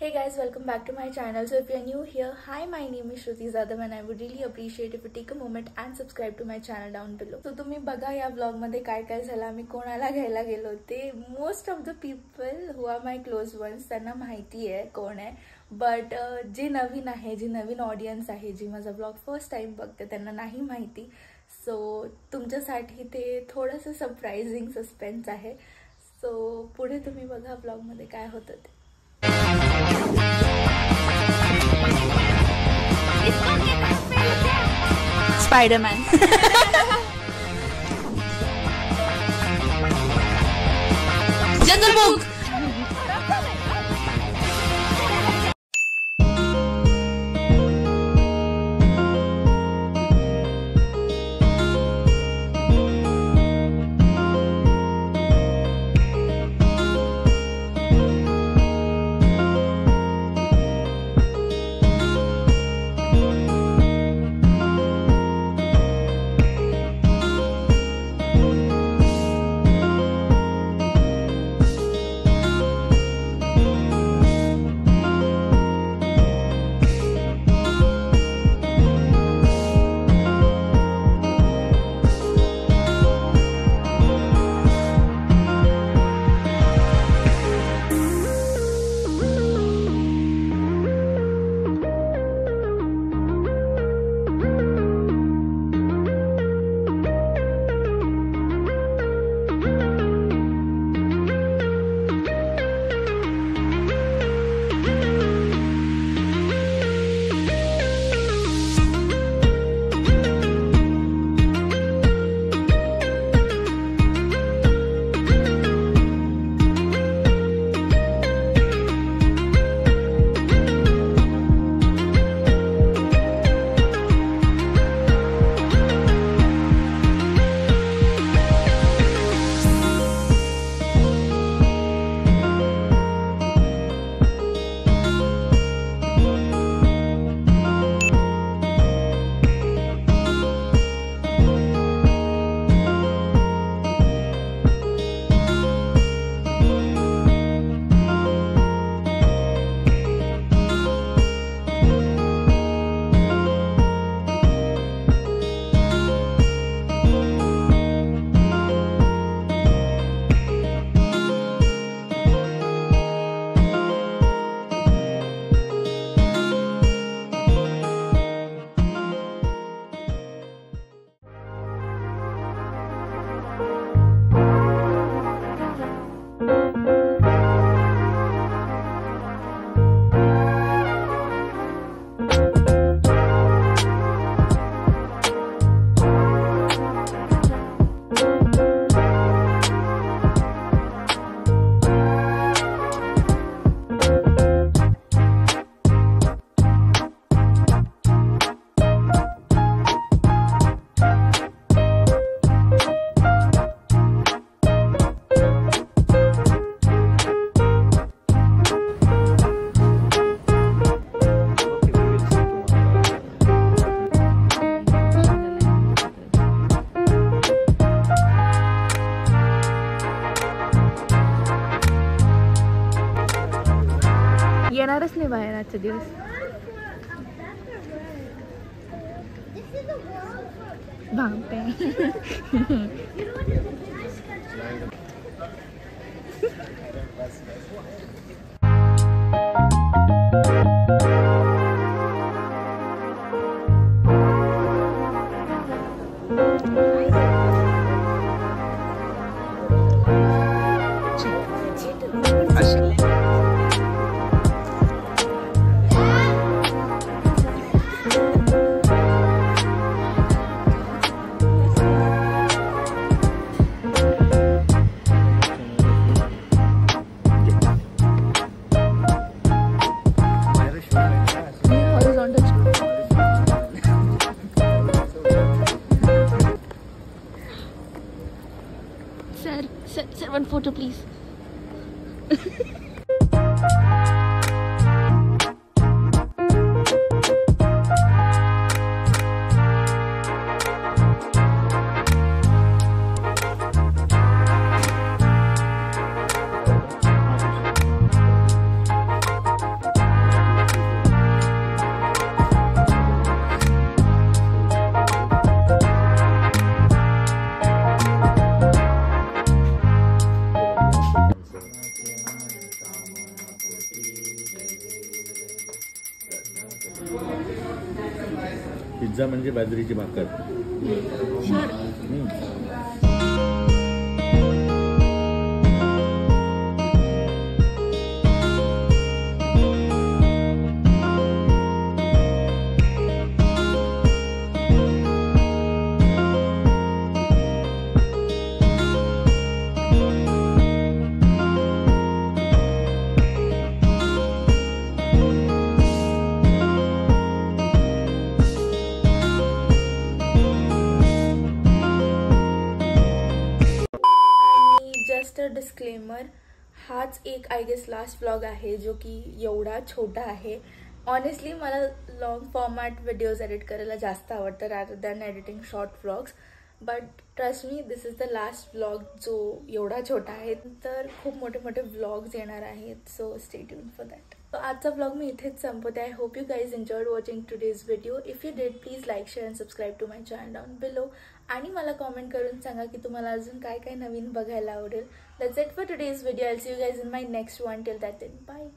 Hey guys, welcome back to my channel. So if you're new here, hi, my name is Shruti Zadav and I would really appreciate if you take a moment and subscribe to my channel down below. So तुम्ही बघा या vlog मध्ये काय काय झालं, आम्ही कोणाला घ्यायला गेलो होते. Most of the people who are my close ones त्यांना माहिती आहे कोण आहे, but जे नवीन आहे, जी नवीन ऑडियन्स आहे, जी माझा vlog फर्स्ट टाइम बघते त्यांना नाही माहिती. सो तुमच्यासाठी ते थोडंसं सरप्राइजिंग सस्पेन्स आहे. सो पुढे तुम्ही बघा vlog मध्ये काय होतं ते. Spider-Man. Jungle Book. येणारच नाही बाहेर आजचे दिवस. भांगते. Sir, one photo, please. Pizza म्हणजे बाजरीची भाकर. जस्ट अ डिस्क्लेमर, हाच एक आय गेस लास्ट व्लॉग आहे जो की एवढा छोटा आहे. ऑनेस्टली मला लॉंग फॉर्मॅट व्हिडिओज एडिट करायला जास्त आवडतं rather than editing short vlogs. But trust me, this is the last vlog जो एवढा छोटा आहे. तर खूप मोठे मोठे व्लॉग्स येणार आहेत, so stay tune for that. तो आजचा व्लॉग मी इथेच संपवते. I hope you guys enjoyed watching today's video. If you did, please like, share and subscribe to my channel down below. आणि मला कॉमेंट करून सांगा की तुम्हाला अजून काय काय नवीन बघायला आवडेल. That's it for today's video. I see you guys in my next one. Till that then, bye.